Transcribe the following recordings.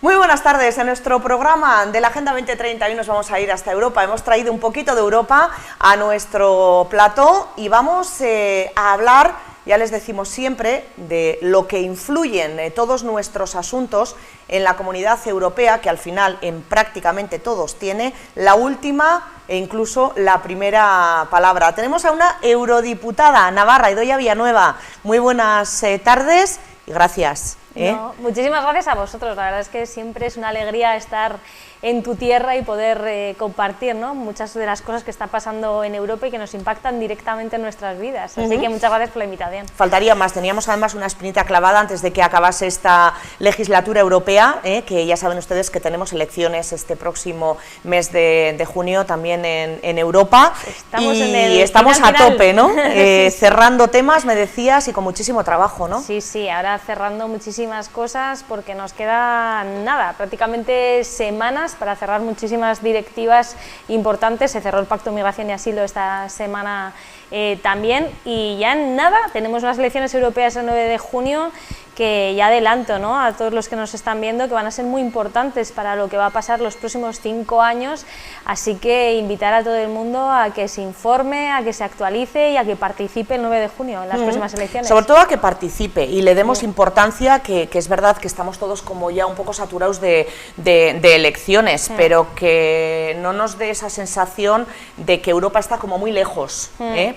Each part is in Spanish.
Muy buenas tardes. En nuestro programa de la Agenda 2030 hoy nos vamos a ir hasta Europa. Hemos traído un poquito de Europa a nuestro plató y vamos a hablar, ya les decimos siempre, de lo que influyen todos nuestros asuntos en la Comunidad Europea, que al final en prácticamente todos tiene la última e incluso la primera palabra. Tenemos a una eurodiputada navarra, Idoia Villanueva. Muy buenas tardes y gracias. No, muchísimas gracias a vosotros, la verdad es que siempre es una alegría estar en tu tierra y poder compartir, ¿no?, muchas de las cosas que están pasando en Europa y que nos impactan directamente en nuestras vidas, así que muchas gracias por la invitación. Faltaría más, teníamos además una espinita clavada antes de que acabase esta legislatura europea, que ya saben ustedes que tenemos elecciones este próximo mes de junio también en Europa, estamos a tope, ¿no? Cerrando temas, me decías, y con muchísimo trabajo, ¿no? Sí, sí, ahora cerrando muchísimas cosas porque nos queda nada, prácticamente semanas para cerrar muchísimas directivas importantes. Se cerró el Pacto de Migración y Asilo esta semana también, y ya en nada tenemos las elecciones europeas el 9 de junio, que ya adelanto, ¿no?, a todos los que nos están viendo, que van a ser muy importantes para lo que va a pasar los próximos 5 años, así que invitar a todo el mundo a que se informe, a que se actualice y a que participe el 9 de junio en las próximas elecciones. Sobre todo a que participe y le demos importancia, que es verdad que estamos todos como ya un poco saturados de elecciones, pero que no nos dé esa sensación de que Europa está como muy lejos,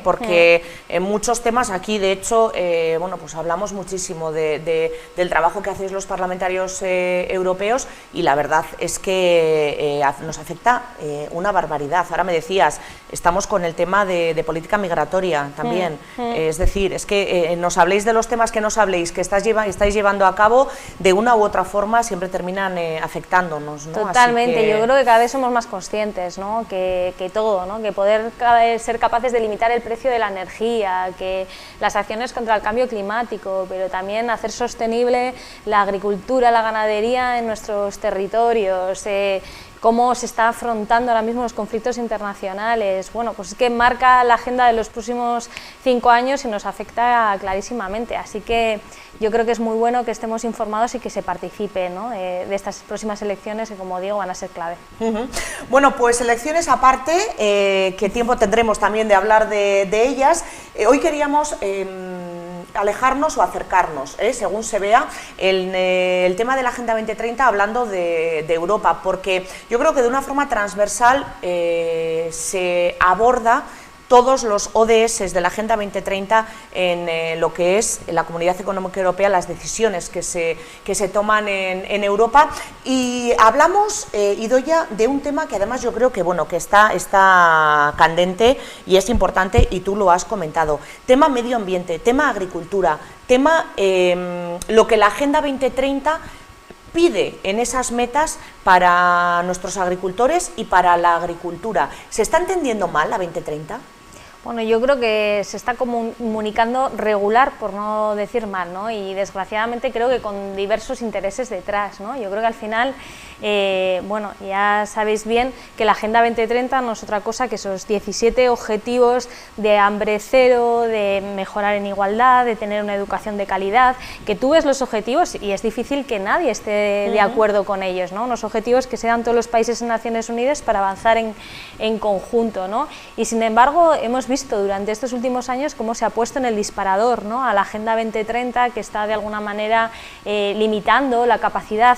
porque en muchos temas aquí, de hecho, bueno, pues hablamos muchísimo del trabajo que hacéis los parlamentarios europeos, y la verdad es que nos afecta una barbaridad. Ahora me decías, estamos con el tema de política migratoria también, es decir, es que nos habléis de los temas que nos habléis, que estáis llevando a cabo, de una u otra forma siempre terminan afectándonos, ¿no? Totalmente, yo creo que cada vez somos más conscientes, ¿no?, que todo, ¿no?, que poder cada vez ser capaces de limitar el precio de la energía, que las acciones contra el cambio climático, pero también hacer sostenible la agricultura, la ganadería en nuestros territorios, cómo se está afrontando ahora mismo los conflictos internacionales. Bueno, pues es que marca la agenda de los próximos 5 años y nos afecta clarísimamente, así que yo creo que es muy bueno que estemos informados y que se participe, ¿no?, de estas próximas elecciones, que, como digo, van a ser clave. Bueno, pues elecciones aparte, que tiempo tendremos también de hablar de ellas. Hoy queríamos alejarnos o acercarnos, según se vea, el tema de la Agenda 2030, hablando de Europa, porque yo creo que de una forma transversal se aborda todos los ODS de la Agenda 2030 en lo que es la Comunidad Económica Europea, las decisiones que se toman en Europa, y hablamos, Idoia, de un tema que además yo creo que, bueno, que está candente y es importante, y tú lo has comentado: tema medio ambiente, tema agricultura, tema lo que la Agenda 2030 pide en esas metas para nuestros agricultores y para la agricultura. ¿Se está entendiendo mal la 2030? Bueno, yo creo que se está comunicando regular, por no decir mal, ¿no?, y desgraciadamente creo que con diversos intereses detrás, ¿no? Yo creo que al final, bueno, ya sabéis bien que la Agenda 2030 no es otra cosa que esos 17 objetivos de hambre cero, de mejorar en igualdad, de tener una educación de calidad, que tú ves los objetivos y es difícil que nadie esté de acuerdo con ellos, ¿no? Unos objetivos que se dan todos los países en Naciones Unidas para avanzar en conjunto, ¿no? Y sin embargo hemos visto durante estos últimos años cómo se ha puesto en el disparador, ¿no?, a la Agenda 2030, que está de alguna manera limitando la capacidad,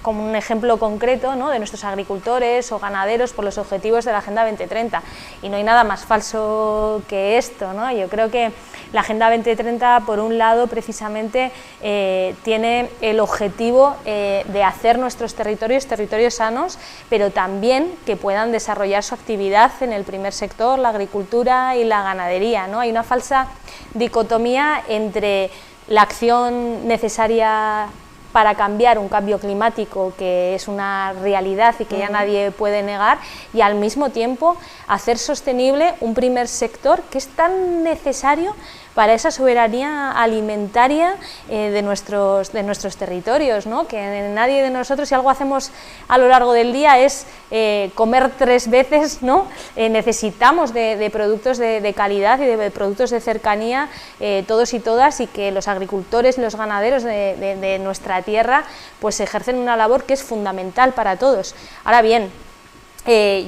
como un ejemplo concreto, ¿no?, de nuestros agricultores o ganaderos por los objetivos de la Agenda 2030, y no hay nada más falso que esto, ¿no? Yo creo que la Agenda 2030, por un lado, precisamente tiene el objetivo de hacer nuestros territorios sanos, pero también que puedan desarrollar su actividad en el primer sector, la agricultura y la ganadería, ¿no? Hay una falsa dicotomía entre la acción necesaria para cambiar un cambio climático, que es una realidad y que ya nadie puede negar, y al mismo tiempo hacer sostenible un primer sector que es tan necesario para esa soberanía alimentaria de nuestros territorios, ¿no? Que nadie de nosotros, si algo hacemos a lo largo del día es comer 3 veces, ¿no? Necesitamos de productos de calidad y de productos de cercanía, todos y todas, y que los agricultores y los ganaderos de nuestra tierra pues ejercen una labor que es fundamental para todos. Ahora bien,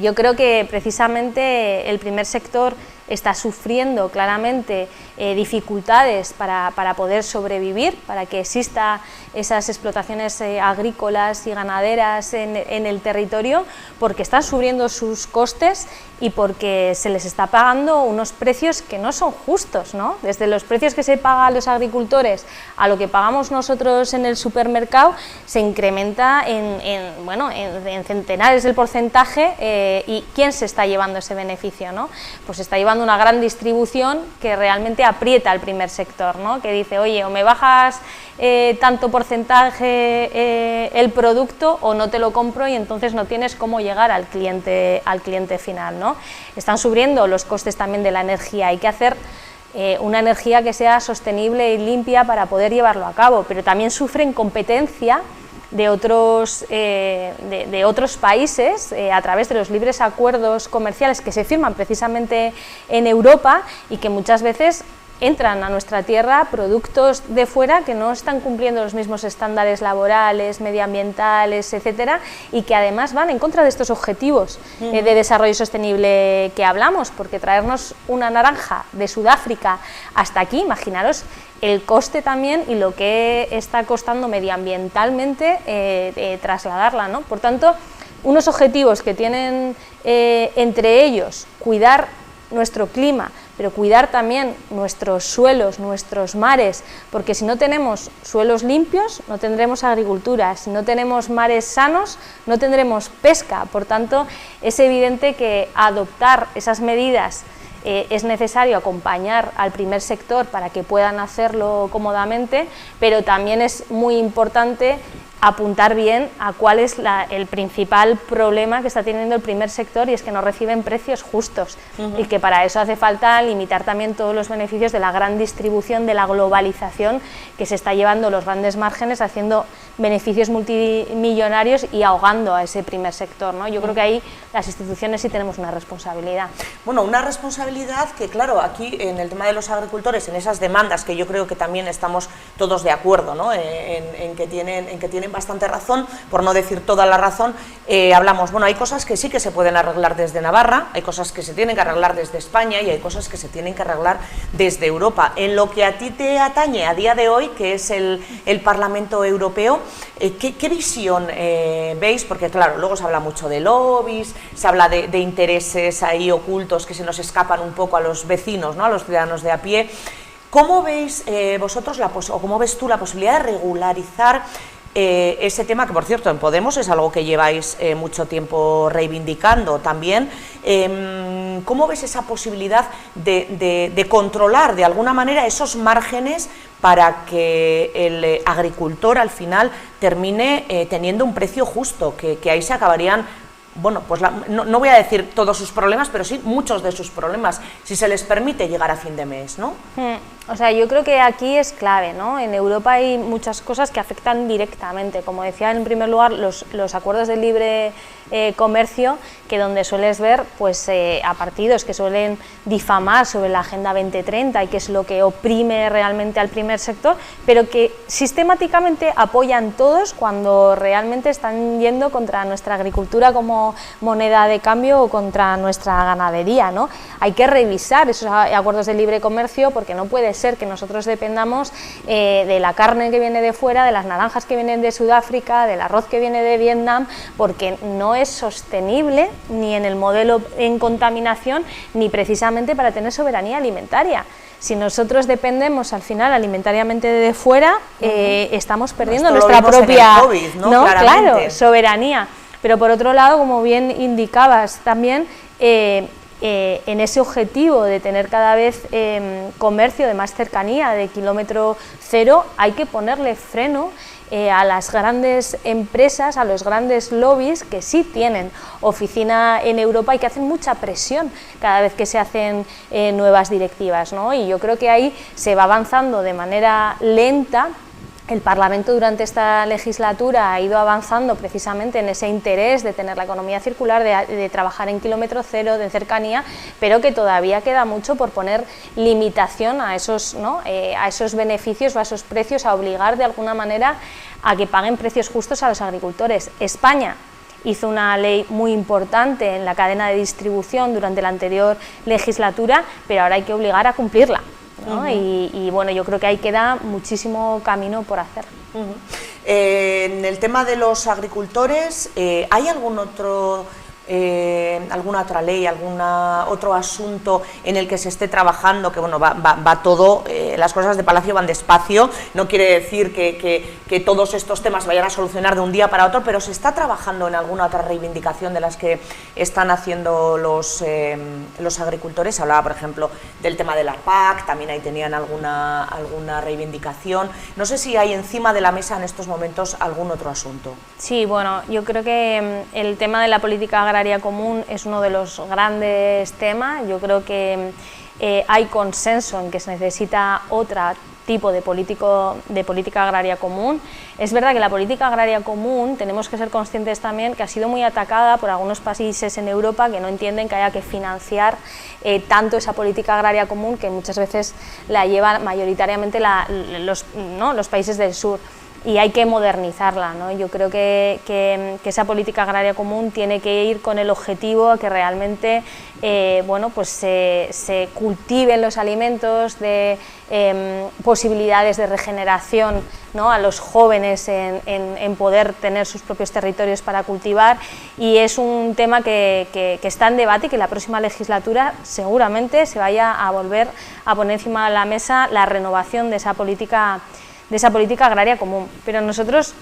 yo creo que precisamente el primer sector está sufriendo claramente dificultades para poder sobrevivir, para que exista esas explotaciones agrícolas y ganaderas en el territorio, porque están subiendo sus costes y porque se les está pagando unos precios que no son justos, ¿no? Desde los precios que se pagan a los agricultores a lo que pagamos nosotros en el supermercado se incrementa en centenares el porcentaje, y ¿quién se está llevando ese beneficio, ¿no? Pues se está llevando una gran distribución que realmente aprieta al primer sector, ¿no? Que dice, oye, o me bajas tanto porcentaje el producto o no te lo compro, y entonces no tienes cómo llegar al cliente final, ¿no? Están subiendo los costes también de la energía, hay que hacer una energía que sea sostenible y limpia para poder llevarlo a cabo, pero también sufren competencia de otros países a través de los libres acuerdos comerciales que se firman precisamente en Europa, y que muchas veces entran a nuestra tierra productos de fuera que no están cumpliendo los mismos estándares laborales, medioambientales, etcétera, y que además van en contra de estos objetivos de desarrollo sostenible que hablamos, porque traernos una naranja de Sudáfrica hasta aquí, imaginaros el coste también y lo que está costando medioambientalmente trasladarla, ¿no? Por tanto, unos objetivos que tienen entre ellos cuidar nuestro clima, pero cuidar también nuestros suelos, nuestros mares, porque si no tenemos suelos limpios, no tendremos agricultura, si no tenemos mares sanos, no tendremos pesca. Por tanto, es evidente que adoptar esas medidas es necesario acompañar al primer sector para que puedan hacerlo cómodamente, pero también es muy importante apuntar bien a cuál es el principal problema que está teniendo el primer sector, y es que no reciben precios justos, y que para eso hace falta limitar también todos los beneficios de la gran distribución, de la globalización que se está llevando los grandes márgenes, haciendo beneficios multimillonarios y ahogando a ese primer sector, ¿no? Yo creo que ahí las instituciones sí tenemos una responsabilidad. Bueno, una responsabilidad que, claro, aquí en el tema de los agricultores, en esas demandas que yo creo que también estamos todos de acuerdo, ¿no? en que tienen bastante razón, por no decir toda la razón, hablamos, bueno, hay cosas que sí que se pueden arreglar desde Navarra, hay cosas que se tienen que arreglar desde España y hay cosas que se tienen que arreglar desde Europa. En lo que a ti te atañe a día de hoy, que es el Parlamento Europeo, ¿qué visión veis? Porque claro, luego se habla mucho de lobbies, se habla de intereses ahí ocultos que se nos escapan un poco a los vecinos, ¿no? A los ciudadanos de a pie. ¿Cómo veis vosotros, o cómo ves tú la posibilidad de regularizar ese tema, que por cierto en Podemos es algo que lleváis mucho tiempo reivindicando también? ¿Cómo ves esa posibilidad de controlar de alguna manera esos márgenes para que el agricultor al final termine teniendo un precio justo, que ahí se acabarían, bueno, pues no voy a decir todos sus problemas, pero sí muchos de sus problemas, si se les permite llegar a fin de mes, ¿no? O sea, yo creo que aquí es clave, ¿no? En Europa hay muchas cosas que afectan directamente, como decía en primer lugar, los acuerdos de libre comercio, que donde sueles ver pues a partidos que suelen difamar sobre la Agenda 2030 y que es lo que oprime realmente al primer sector, pero que sistemáticamente apoyan todos cuando realmente están yendo contra nuestra agricultura como moneda de cambio o contra nuestra ganadería, ¿no? Hay que revisar esos acuerdos de libre comercio, porque no puede ser que nosotros dependamos de la carne que viene de fuera, de las naranjas que vienen de Sudáfrica, del arroz que viene de Vietnam, porque no es sostenible ni en el modelo en contaminación, ni precisamente para tener soberanía alimentaria. Si nosotros dependemos al final alimentariamente de fuera, estamos perdiendo nuestra propia COVID, ¿no? Claro, soberanía. Pero por otro lado, como bien indicabas también, en ese objetivo de tener cada vez comercio de más cercanía, de kilómetro cero, hay que ponerle freno a las grandes empresas, a los grandes lobbies que sí tienen oficina en Europa y que hacen mucha presión cada vez que se hacen nuevas directivas, ¿no? Y yo creo que ahí se va avanzando de manera lenta. El Parlamento durante esta legislatura ha ido avanzando precisamente en ese interés de tener la economía circular, de trabajar en kilómetro cero, de cercanía, pero que todavía queda mucho por poner limitación a esos, ¿no? A esos beneficios o a esos precios, a obligar de alguna manera a que paguen precios justos a los agricultores. España hizo una ley muy importante en la cadena de distribución durante la anterior legislatura, pero ahora hay que obligar a cumplirla, ¿no? Y bueno, yo creo que ahí queda muchísimo camino por hacer. En el tema de los agricultores, ¿hay algún otro, alguna otra ley, algún otro asunto en el que se esté trabajando? Que bueno, va todo, las cosas de Palacio van despacio, no quiere decir que todos estos temas vayan a solucionar de un día para otro, pero se está trabajando en alguna otra reivindicación de las que están haciendo los agricultores. Hablaba, por ejemplo, del tema de la PAC, también ahí tenían alguna reivindicación. No sé si hay encima de la mesa en estos momentos algún otro asunto. Sí, bueno, yo creo que el tema de la política agraria común es uno de los grandes temas. Yo creo que hay consenso en que se necesita otro tipo de política agraria común. Es verdad que la política agraria común, tenemos que ser conscientes también que ha sido muy atacada por algunos países en Europa que no entienden que haya que financiar tanto esa política agraria común, que muchas veces la llevan mayoritariamente los países del sur. Y hay que modernizarla, ¿no? Yo creo que esa política agraria común tiene que ir con el objetivo a que realmente bueno, pues se cultiven los alimentos, de posibilidades de regeneración, ¿no? A los jóvenes en poder tener sus propios territorios para cultivar, y es un tema que está en debate y que la próxima legislatura seguramente se vaya a volver a poner encima de la mesa la renovación de esa política agraria común. Pero nosotros,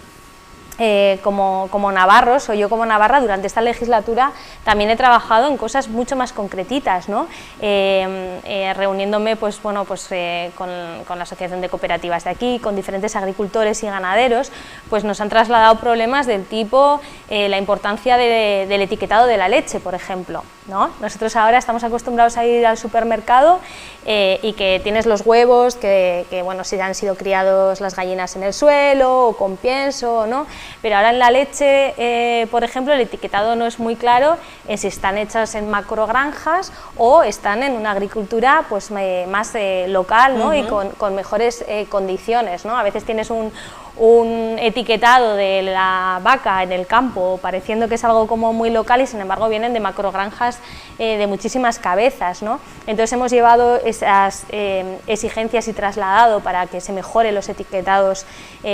como navarros, o yo como navarra, durante esta legislatura también he trabajado en cosas mucho más concretitas, ¿no? Reuniéndome pues, bueno, pues, con la Asociación de Cooperativas de aquí, con diferentes agricultores y ganaderos, pues nos han trasladado problemas del tipo la importancia del etiquetado de la leche, por ejemplo, ¿no? Nosotros ahora estamos acostumbrados a ir al supermercado y que tienes los huevos, que bueno, si han sido criados las gallinas en el suelo o con pienso, ¿no? Pero ahora en la leche, por ejemplo, el etiquetado no es muy claro en si están hechas en macrogranjas o están en una agricultura pues más local, ¿no? Y con mejores condiciones, ¿no? A veces tienes un etiquetado de la vaca en el campo pareciendo que es algo como muy local y sin embargo vienen de macrogranjas de muchísimas cabezas, ¿no? Entonces hemos llevado esas exigencias y trasladado para que se mejoren los etiquetados,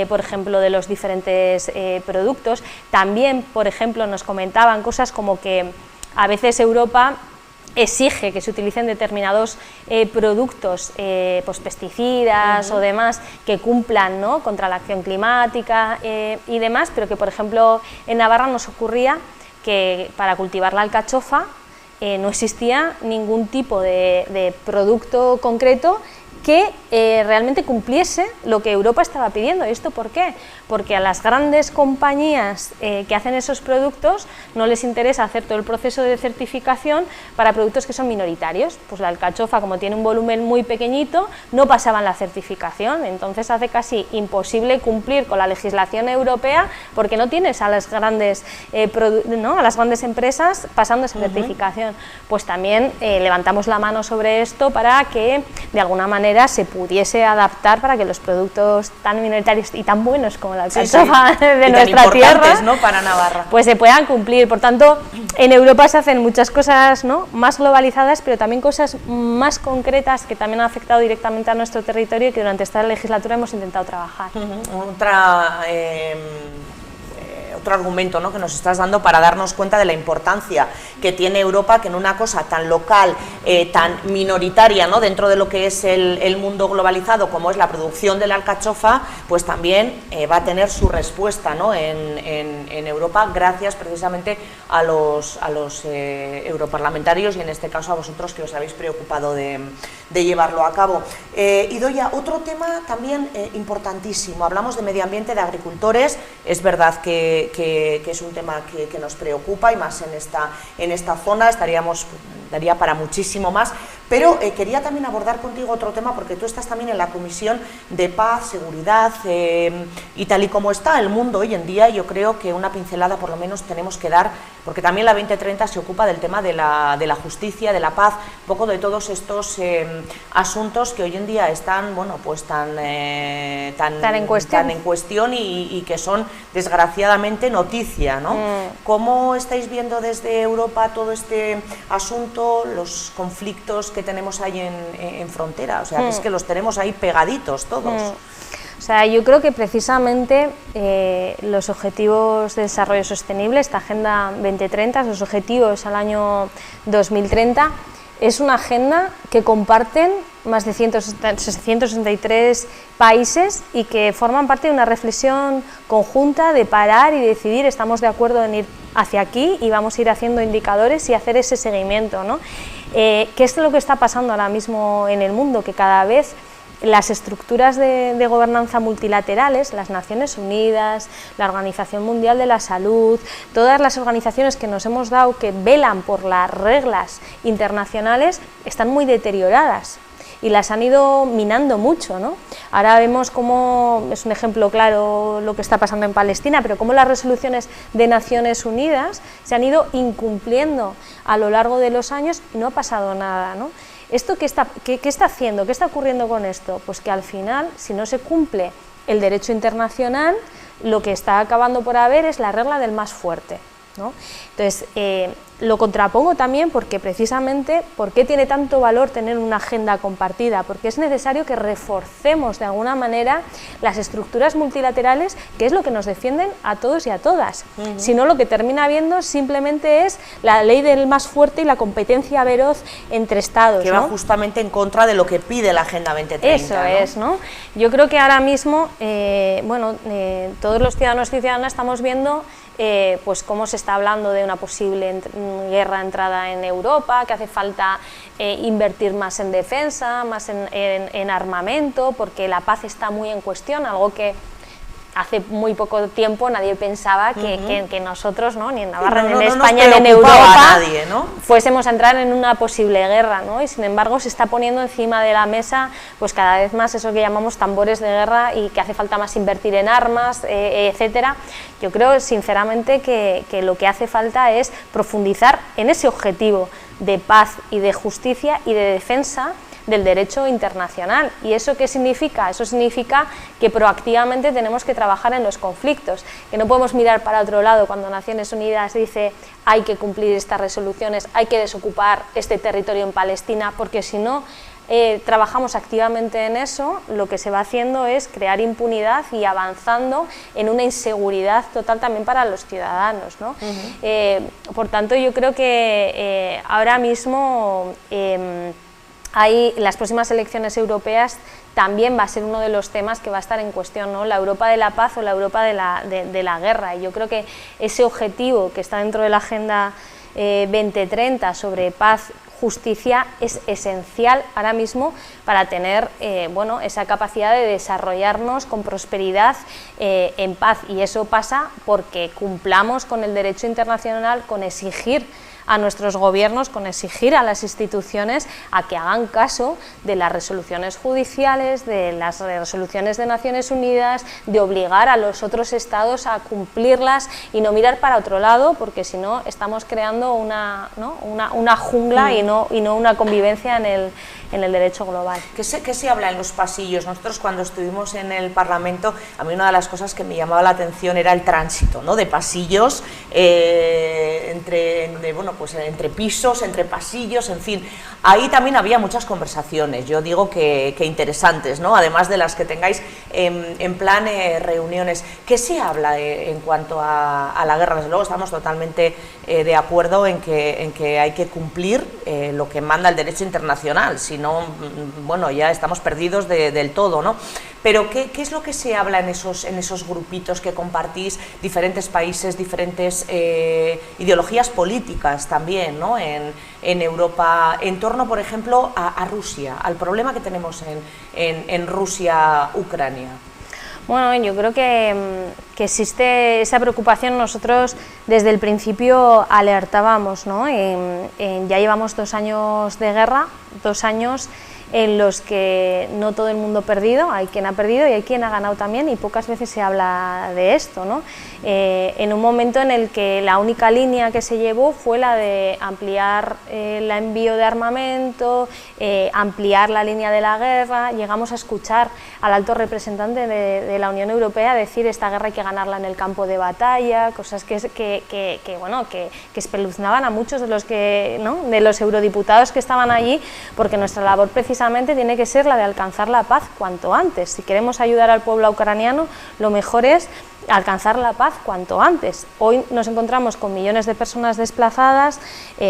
por ejemplo, de los diferentes productos. También, por ejemplo, nos comentaban cosas como que a veces Europa exige que se utilicen determinados productos, pues pesticidas o demás, que cumplan, ¿no? Contra la acción climática y demás, pero que, por ejemplo, en Navarra nos ocurría que para cultivar la alcachofa no existía ningún tipo de producto concreto que realmente cumpliese lo que Europa estaba pidiendo. ¿Y esto por qué? Porque a las grandes compañías que hacen esos productos no les interesa hacer todo el proceso de certificación para productos que son minoritarios. Pues la alcachofa, como tiene un volumen muy pequeñito, no pasaban la certificación, entonces hace casi imposible cumplir con la legislación europea porque no tienes a las grandes, ¿no? A las grandes empresas pasando esa certificación. Pues también levantamos la mano sobre esto para que de alguna manera se pudiese adaptar para que los productos tan minoritarios y tan buenos como la alcachofa de nuestra tierra, ¿no? Para Navarra, pues se puedan cumplir. Por tanto, en Europa se hacen muchas cosas, ¿no? Más globalizadas, pero también cosas más concretas que también han afectado directamente a nuestro territorio y que durante esta legislatura hemos intentado trabajar. otro argumento, ¿no?, que nos estás dando para darnos cuenta de la importancia que tiene Europa, que en una cosa tan local, tan minoritaria, ¿no?, dentro de lo que es el mundo globalizado, como es la producción de la alcachofa, pues también va a tener su respuesta, ¿no?, en Europa, gracias precisamente a los europarlamentarios y en este caso a vosotros que os habéis preocupado de llevarlo a cabo. Idoia, otro tema también importantísimo, hablamos de medio ambiente, de agricultores, es verdad que es un tema que nos preocupa y más en esta zona, daría para muchísimo más, pero quería también abordar contigo otro tema porque tú estás también en la Comisión de Paz, Seguridad y tal y como está el mundo hoy en día, yo creo que una pincelada por lo menos tenemos que dar, porque también la 2030 se ocupa del tema de la justicia, de la paz, un poco de todos estos asuntos que hoy en día están, bueno, pues tan en cuestión y que son desgraciadamente noticia, ¿no? ¿Cómo estáis viendo desde Europa todo este asunto, los conflictos que tenemos ahí en frontera? O sea, es que los tenemos ahí pegaditos todos. O sea, yo creo que precisamente los Objetivos de Desarrollo Sostenible, esta Agenda 2030, los objetivos al año 2030, es una agenda que comparten más de 163 países y que forman parte de una reflexión conjunta de parar y decidir, estamos de acuerdo en ir hacia aquí y vamos a ir haciendo indicadores y hacer ese seguimiento, ¿no? ¿Qué es lo que está pasando ahora mismo en el mundo? Que cada vez las estructuras de gobernanza multilaterales, las Naciones Unidas, la Organización Mundial de la Salud, todas las organizaciones que nos hemos dado que velan por las reglas internacionales están muy deterioradas y las han ido minando mucho, ¿no? Ahora vemos cómo, es un ejemplo claro lo que está pasando en Palestina, pero cómo las resoluciones de Naciones Unidas se han ido incumpliendo a lo largo de los años y no ha pasado nada, ¿no? ¿Esto qué está haciendo? ¿Qué está ocurriendo con esto? Pues que al final, si no se cumple el derecho internacional, lo que está acabando por haber es la regla del más fuerte, ¿no? Entonces, lo contrapongo también porque precisamente, ¿por qué tiene tanto valor tener una agenda compartida? Porque es necesario que reforcemos de alguna manera las estructuras multilaterales, que es lo que nos defienden a todos y a todas. Si no, lo que termina habiendo simplemente es la ley del más fuerte y la competencia feroz entre estados, que va justamente en contra de lo que pide la Agenda 2030. Eso, ¿no? Es, ¿no? Yo creo que ahora mismo, todos los ciudadanos y ciudadanas estamos viendo pues cómo se está hablando de una posible guerra entrada en Europa, que hace falta invertir más en defensa, más en armamento, porque la paz está muy en cuestión, algo que hace muy poco tiempo nadie pensaba que nosotros, ¿no?, ni en Navarra, ni en España, ni en Europa, ¿no?, fuésemos a entrar en una posible guerra, ¿no? Y sin embargo se está poniendo encima de la mesa pues cada vez más eso que llamamos tambores de guerra y que hace falta más invertir en armas, etcétera. Yo creo sinceramente que lo que hace falta es profundizar en ese objetivo de paz y de justicia y de defensa del derecho internacional. ¿Y eso qué significa? Eso significa que proactivamente tenemos que trabajar en los conflictos, que no podemos mirar para otro lado cuando Naciones Unidas dice hay que cumplir estas resoluciones, hay que desocupar este territorio en Palestina, porque si no trabajamos activamente en eso, lo que se va haciendo es crear impunidad y avanzando en una inseguridad total también para los ciudadanos, ¿no? Por tanto, yo creo que ahora mismo las próximas elecciones europeas también va a ser uno de los temas que va a estar en cuestión, ¿no? La Europa de la paz o la Europa de la guerra. Y yo creo que ese objetivo que está dentro de la Agenda 2030 sobre paz, justicia, es esencial ahora mismo para tener esa capacidad de desarrollarnos con prosperidad en paz. Y eso pasa porque cumplamos con el derecho internacional, con exigir a nuestros gobiernos, con exigir a las instituciones a que hagan caso de las resoluciones judiciales, de las resoluciones de Naciones Unidas, de obligar a los otros estados a cumplirlas y no mirar para otro lado, porque si no estamos creando una jungla y no una convivencia en el derecho global. ¿Qué se habla en los pasillos? Nosotros cuando estuvimos en el Parlamento, a mí una de las cosas que me llamaba la atención era el tránsito, ¿no?, de pasillos, entre pisos, entre pasillos, en fin. Ahí también había muchas conversaciones, yo digo que interesantes, ¿no?, además de las que tengáis en plan reuniones. ¿Qué se habla en cuanto a la guerra? Desde luego estamos totalmente de acuerdo en que hay que cumplir lo que manda el derecho internacional, si no, bueno, ya estamos perdidos del todo, ¿no? Pero ¿qué es lo que se habla en esos grupitos que compartís, diferentes países, diferentes ideologías políticas también, ¿no?, en Europa, en torno, por ejemplo, a Rusia, al problema que tenemos en Rusia-Ucrania? Bueno, yo creo que existe esa preocupación. Nosotros desde el principio alertábamos, ¿no? Ya llevamos 2 años de guerra, 2 años en los que no todo el mundo ha perdido, hay quien ha perdido y hay quien ha ganado también, y pocas veces se habla de esto, ¿no? En un momento en el que la única línea que se llevó fue la de ampliar el envío de armamento, ampliar la línea de la guerra. Llegamos a escuchar al alto representante de la Unión Europea decir: esta guerra hay que ganarla en el campo de batalla, cosas que espeluznaban a muchos de los eurodiputados que estaban allí, porque nuestra labor precisamente tiene que ser la de alcanzar la paz cuanto antes. Si queremos ayudar al pueblo ucraniano, lo mejor es alcanzar la paz cuanto antes. Hoy nos encontramos con millones de personas desplazadas,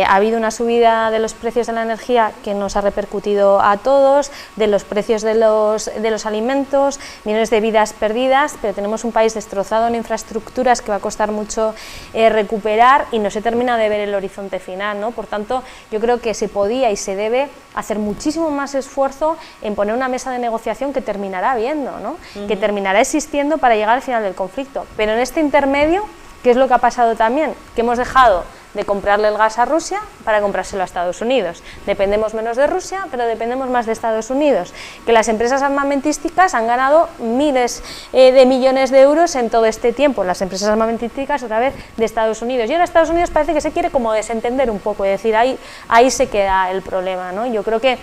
ha habido una subida de los precios de la energía que nos ha repercutido a todos, de los precios de los alimentos, millones de vidas perdidas, pero tenemos un país destrozado en infraestructuras que va a costar mucho recuperar, y no se termina de ver el horizonte final, ¿no? Por tanto, yo creo que se podía y se debe hacer muchísimo más esfuerzo en poner una mesa de negociación que terminará habiendo, ¿no? Que terminará existiendo para llegar al final del conflicto. Pero en este intermedio, ¿qué es lo que ha pasado también? Que hemos dejado de comprarle el gas a Rusia para comprárselo a Estados Unidos. Dependemos menos de Rusia, pero dependemos más de Estados Unidos. Que las empresas armamentísticas han ganado miles de millones de euros en todo este tiempo, las empresas armamentísticas otra vez de Estados Unidos. Y ahora Estados Unidos parece que se quiere como desentender un poco, es decir, ahí se queda el problema, ¿no? Yo creo que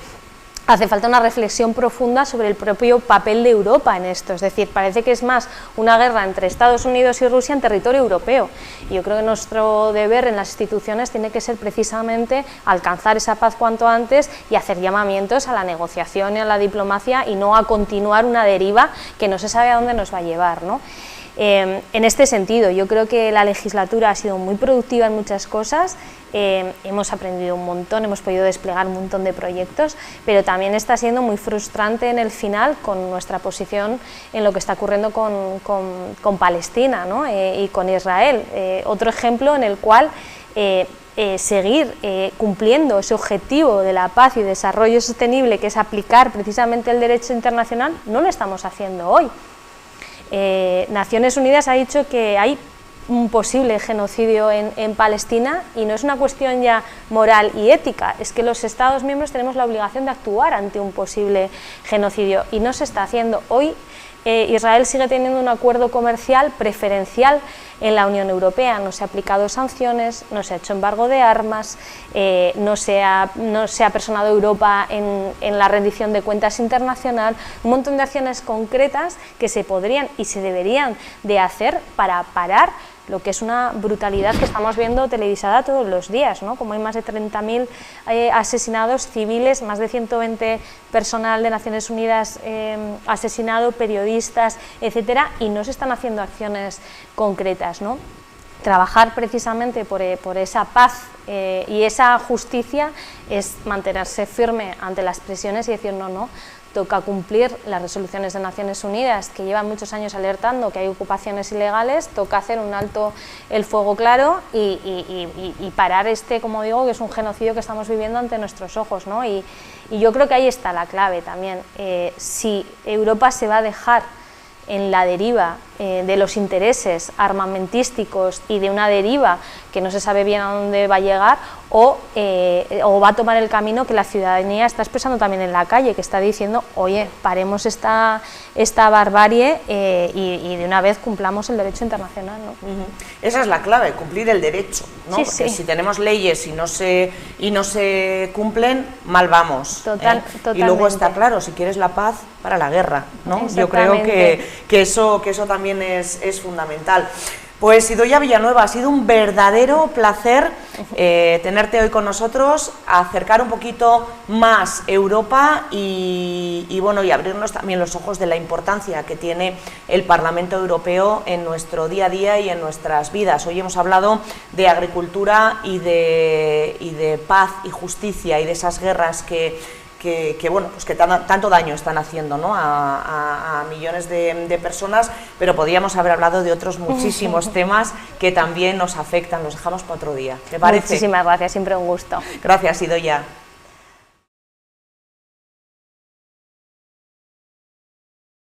hace falta una reflexión profunda sobre el propio papel de Europa en esto, es decir, parece que es más una guerra entre Estados Unidos y Rusia en territorio europeo, y yo creo que nuestro deber en las instituciones tiene que ser precisamente alcanzar esa paz cuanto antes y hacer llamamientos a la negociación y a la diplomacia, y no a continuar una deriva que no se sabe a dónde nos va a llevar, ¿no? En este sentido, yo creo que la legislatura ha sido muy productiva en muchas cosas, hemos aprendido un montón, hemos podido desplegar un montón de proyectos, pero también está siendo muy frustrante en el final con nuestra posición en lo que está ocurriendo con Palestina, ¿no? Y con Israel. Otro ejemplo en el cual seguir cumpliendo ese objetivo de la paz y desarrollo sostenible, que es aplicar precisamente el derecho internacional, no lo estamos haciendo hoy. Naciones Unidas ha dicho que hay un posible genocidio en Palestina, y no es una cuestión ya moral y ética, es que los Estados miembros tenemos la obligación de actuar ante un posible genocidio, y no se está haciendo. Hoy Israel sigue teniendo un acuerdo comercial preferencial en la Unión Europea, no se ha aplicado sanciones, no se ha hecho embargo de armas, no se ha personado Europa en la rendición de cuentas internacional, un montón de acciones concretas que se podrían y se deberían de hacer para parar lo que es una brutalidad que estamos viendo televisada todos los días, ¿no? Como hay más de 30.000 asesinados civiles, más de 120 personal de Naciones Unidas asesinado, periodistas, etcétera, y no se están haciendo acciones concretas, ¿no? Trabajar precisamente por esa paz y esa justicia es mantenerse firme ante las presiones y decir no, toca cumplir las resoluciones de Naciones Unidas que llevan muchos años alertando que hay ocupaciones ilegales, toca hacer un alto el fuego claro y parar como digo, que es un genocidio que estamos viviendo ante nuestros ojos, ¿no? Y yo creo que ahí está la clave también. Si Europa se va a dejar en la deriva de los intereses armamentísticos y de una deriva que no se sabe bien a dónde va a llegar, o va a tomar el camino que la ciudadanía está expresando también en la calle, que está diciendo, oye, paremos esta barbarie y de una vez cumplamos el derecho internacional, ¿no? Esa es la clave, cumplir el derecho, ¿no? Sí, porque sí. si tenemos leyes y no se cumplen, mal vamos. Totalmente. Y luego está claro, si quieres la paz, para la guerra, ¿no? Yo creo que eso también es fundamental. Pues Idoia Villanueva, ha sido un verdadero placer tenerte hoy con nosotros, acercar un poquito más Europa y bueno, y abrirnos también los ojos de la importancia que tiene el Parlamento Europeo en nuestro día a día y en nuestras vidas. Hoy hemos hablado de agricultura y de paz y justicia y de esas guerras que bueno, pues que tanto daño están haciendo, ¿no? a millones de personas, pero podríamos haber hablado de otros muchísimos temas que también nos afectan. Los dejamos para otro día, ¿te parece? Muchísimas gracias, siempre un gusto. Gracias, Idoia.